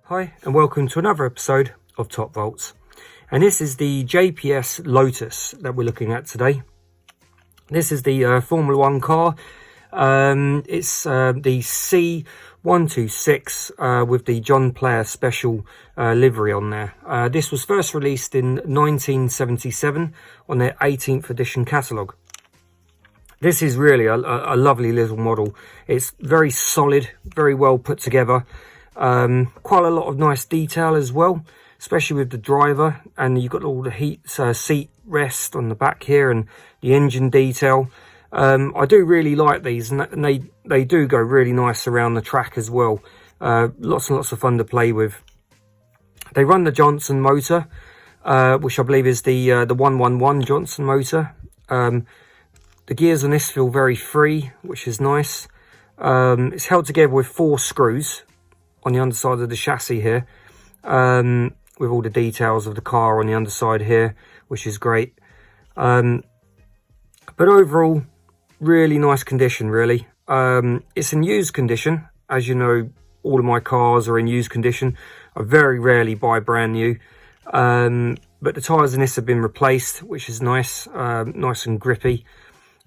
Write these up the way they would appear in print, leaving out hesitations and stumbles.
Hi and welcome to another episode of Top Volts, and this is the JPS Lotus that we're looking at today. This is the Formula 1 car. It's the C126 with the John Player special livery on there. This was first released in 1977 on their 18th edition catalogue. This is really a lovely little model. It's very solid, very well put together. Quite a lot of nice detail as well, especially with the driver, and you've got all the seat rest on the back here and the engine detail. I do really like these, and they do go really nice around the track as well. Lots and lots of fun to play with. They run the Johnson motor, which I believe is the 111 Johnson motor. The gears on this feel very free, which is nice. It's held together with 4 screws on the underside of the chassis here, with all the details of the car on the underside here, which is great. But overall, really nice condition, really. It's in used condition. As you know, all of my cars are in used condition. I very rarely buy brand new. But the tyres in this have been replaced, which is nice, nice and grippy.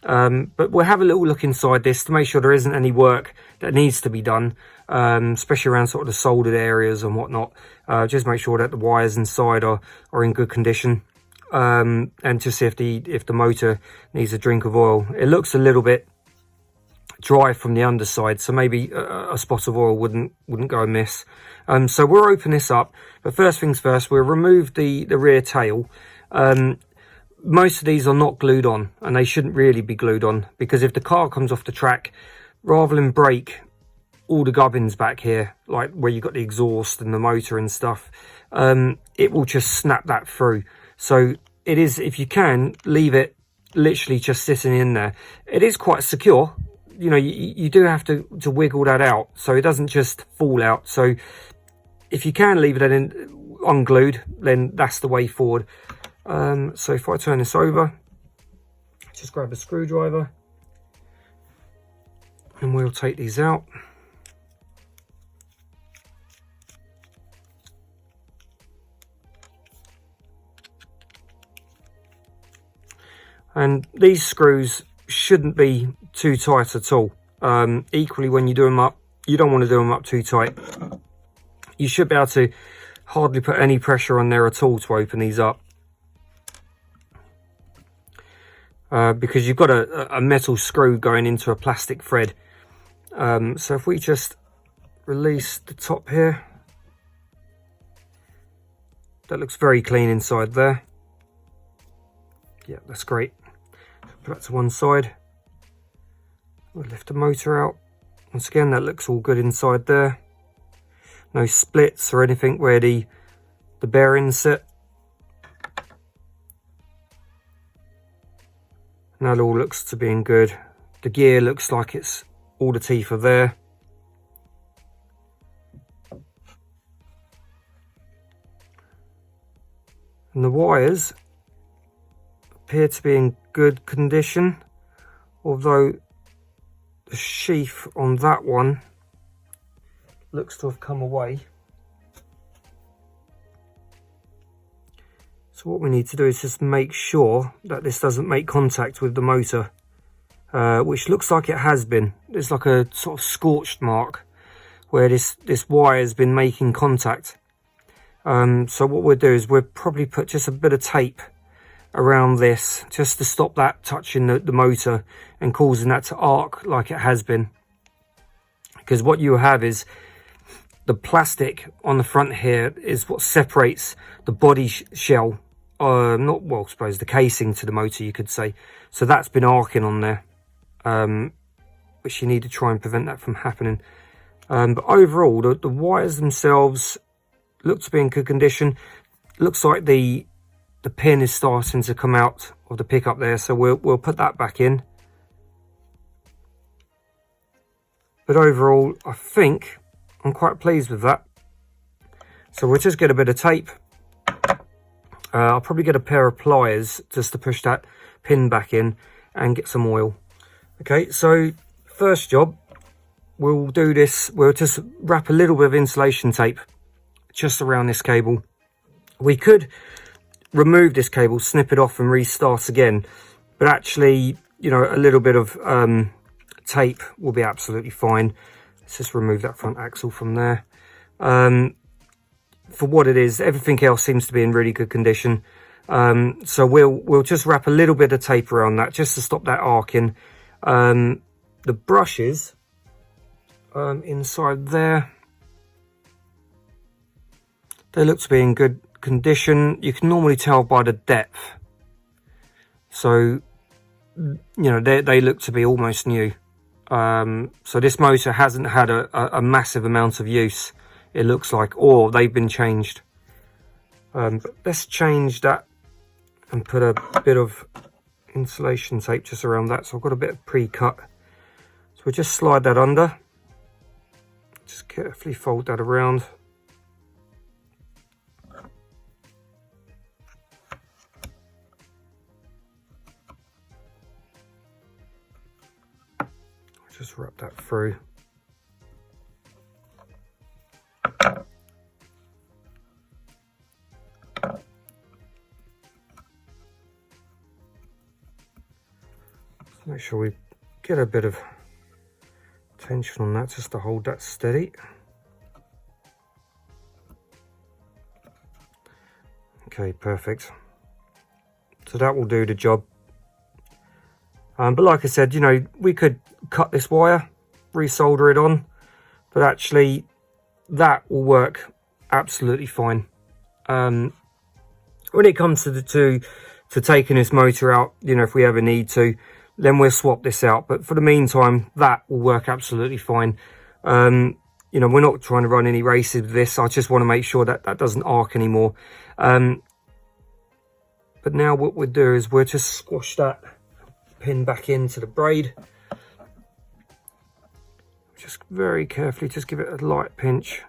But we'll have a little look inside this to make sure there isn't any work that needs to be done, especially around sort of the soldered areas and whatnot. Just make sure that the wires inside are in good condition, and to see if the motor needs a drink of oil. It looks a little bit dry from the underside, so maybe a spot of oil wouldn't go amiss. So we'll open this up, but first things first, we'll remove the rear tail. Most of these are not glued on, and they shouldn't really be glued on, because if the car comes off the track, rather than break all the gubbins back here, like where you've got the exhaust and the motor and stuff, it will just snap that through. So it is, if you can, leave it literally just sitting in there. It is quite secure. You know, you do have to wiggle that out so it doesn't just fall out. So if you can leave it unglued, then that's the way forward. So if I turn this over, just grab a screwdriver and we'll take these out. And these screws shouldn't be too tight at all. Equally, when you do them up, you don't want to do them up too tight. You should be able to hardly put any pressure on there at all to open these up. Because you've got a metal screw going into a plastic thread. So if we just release the top here, that looks very clean inside there. Yeah, that's great. Put that to one side. We'll lift the motor out. Once again, that looks all good inside there. No splits or anything where the bearings sit. And that all looks to be in good. The gear looks like it's all the teeth are there. And the wires appear to be in good condition, although the sheath on that one looks to have come away. So what we need to do is just make sure that this doesn't make contact with the motor, which looks like it has been. There's like a sort of scorched mark where this wire has been making contact. So what we'll do is we'll probably put just a bit of tape around this just to stop that touching the motor and causing that to arc like it has been. Because what you have is the plastic on the front here is what separates the body shell, not, well, I suppose the casing to the motor, you could say. So that's been arcing on there, which you need to try and prevent that from happening. But overall, the wires themselves look to be in good condition. Looks like the pin is starting to come out of the pickup there, so we'll put that back in. But overall, I think I'm quite pleased with that. So we'll just get a bit of tape. I'll probably get a pair of pliers just to push that pin back in and get some oil. Okay, so first job, we'll do this. We'll just wrap a little bit of insulation tape just around this cable. We could remove this cable, snip it off and restart again, but actually, you know, a little bit of tape will be absolutely fine. Let's just remove that front axle from there. For what it is, everything else seems to be in really good condition. So we'll just wrap a little bit of tape around that just to stop that arcing. The brushes inside there, they look to be in good condition. You can normally tell by the depth. So, you know, they look to be almost new. So this motor hasn't had a massive amount of use, it looks like, or they've been changed. But let's change that and put a bit of insulation tape just around that. So I've got a bit of pre-cut. So we'll just slide that under. Just carefully fold that around. Just wrap that through. Just make sure we get a bit of tension on that just to hold that steady. Okay, perfect. So that will do the job. But like I said, you know, we could cut this wire, resolder it on, but actually that will work absolutely fine. When it comes to taking this motor out, you know, if we ever need to, then we'll swap this out. But for the meantime, that will work absolutely fine. You know, we're not trying to run any races with this. I just want to make sure that that doesn't arc anymore. But now what we'll do is we'll just squash that pin back into the braid. Just very carefully, just give it a light pinch.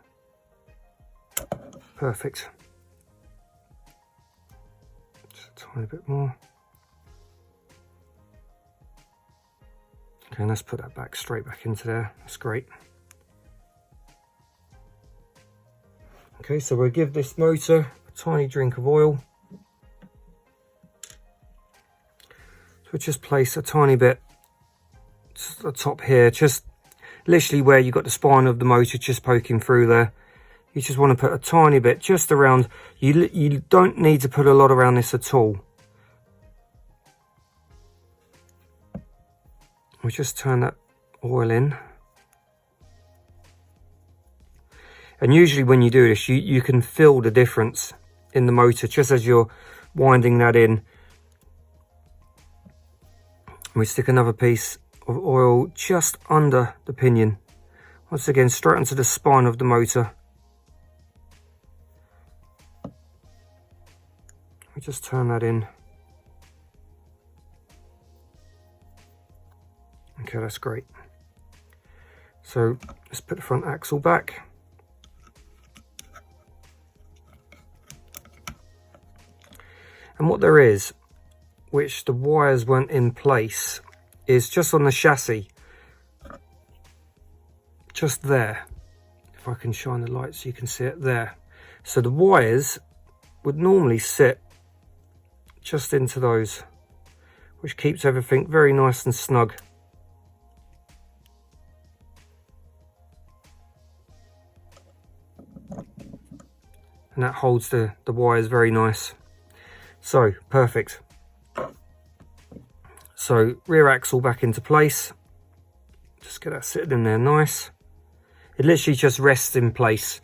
Perfect. Just a tiny bit more. Okay, and let's put that back straight back into there. That's great. Okay, so we'll give this motor a tiny drink of oil. So we'll just place a tiny bit at the top here, just literally where you've got the spine of the motor just poking through there. You just want to put a tiny bit just around. You don't need to put a lot around this at all. We'll just turn that oil in. And usually when you do this, you can feel the difference in the motor just as you're winding that in. We stick another piece of oil just under the pinion. Once again, straight into the spine of the motor. We just turn that in. Okay, that's great. So let's put the front axle back. And what there is, which the wires weren't in place, is just on the chassis, just there. If I can shine the light so you can see it there. So the wires would normally sit just into those, which keeps everything very nice and snug. And that holds the wires very nice. So, perfect. So, rear axle back into place. Just get that sitting in there nice. It literally just rests in place.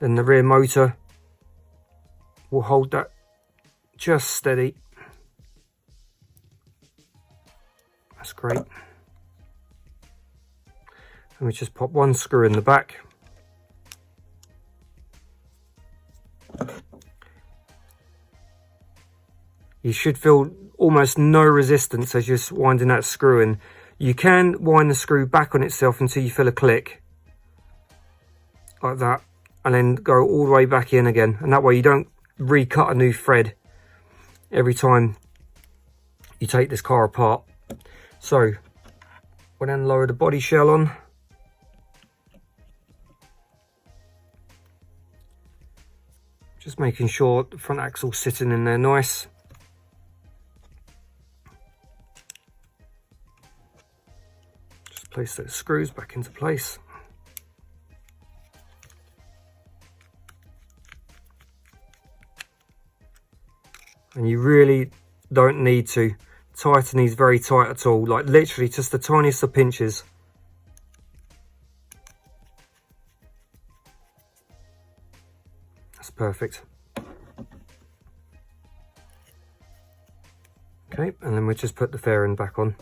Then the rear motor will hold that just steady. That's great. And we just pop one screw in the back. You should feel almost no resistance as you're winding that screw in. You can wind the screw back on itself until you feel a click, like that, and then go all the way back in again. And that way you don't recut a new thread every time you take this car apart. So we'll then lower the body shell on. Just making sure the front axle's sitting in there nice. Just place those screws back into place. And you really don't need to tighten these very tight at all, like literally just the tiniest of pinches. That's perfect. Okay, and then we just put the fairing back on.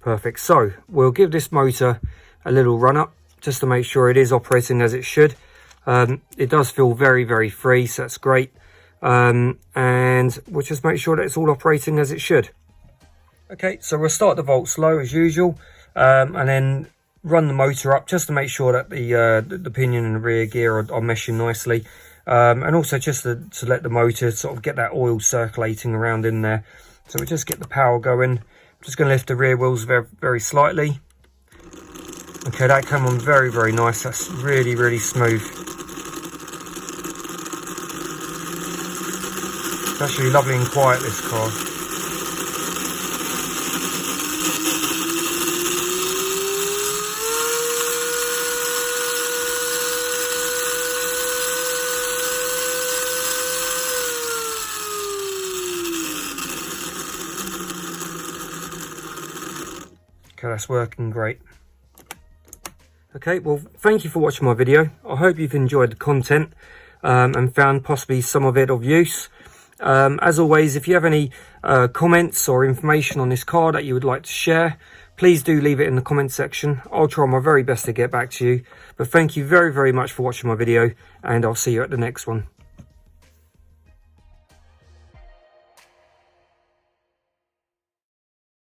Perfect. So we'll give this motor a little run up just to make sure it is operating as it should. It does feel very, very free, so that's great. And we'll just make sure that it's all operating as it should. Okay, so we'll start the volt slow as usual, and then run the motor up just to make sure that the pinion and the rear gear are meshing nicely, and also just to let the motor sort of get that oil circulating around in there. So we just get the power going. I'm just going to lift the rear wheels very, very slightly. Okay, that came on very, very nice. That's really, really smooth. It's actually lovely and quiet, this car. Okay, that's working great. Okay, well, thank you for watching my video. I hope you've enjoyed the content and found possibly some of it of use. As always, if you have any comments or information on this car that you would like to share, please do leave it in the comment section. I'll try my very best to get back to you. But thank you very, very much for watching my video, and I'll see you at the next one.